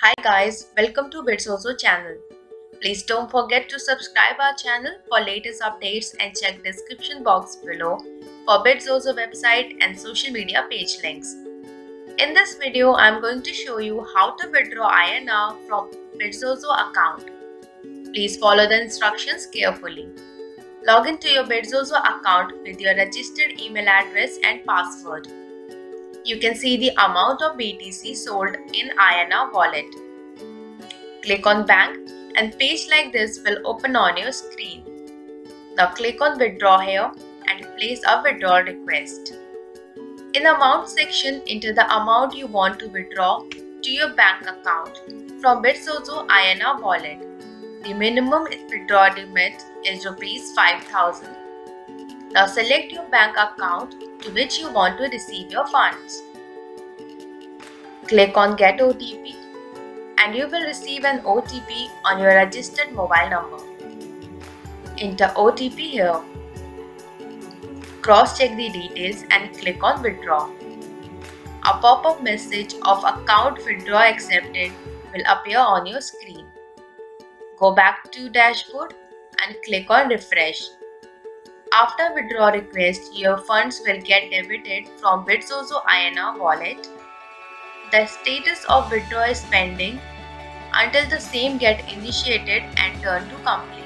Hi guys, welcome to Bitxoxo channel. Please don't forget to subscribe our channel for latest updates and check description box below for Bitxoxo website and social media page links. In this video, I am going to show you how to withdraw INR from Bitxoxo account. Please follow the instructions carefully. Log into your Bitxoxo account with your registered email address and password. You can see the amount of BTC sold in INR wallet. Click on Bank and page like this will open on your screen. Now click on Withdraw here and place a withdrawal request. In the Amount section, enter the amount you want to withdraw to your bank account from Bitxoxo INR wallet. The minimum withdrawal limit is Rs 5,000. Now select your bank account to which you want to receive your funds. Click on Get OTP and you will receive an OTP on your registered mobile number. Enter OTP here. Cross-check the details and click on Withdraw. A pop-up message of Account Withdraw Accepted will appear on your screen. Go back to Dashboard and click on Refresh. After withdrawal request, your funds will get debited from Bitxoxo INR wallet. The status of withdrawal is pending until the same get initiated and turn to complete.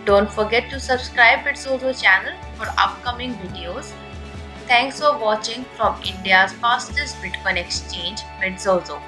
Don't forget to subscribe Bitxoxo channel for upcoming videos. Thanks for watching from India's fastest Bitcoin exchange, Bitxoxo.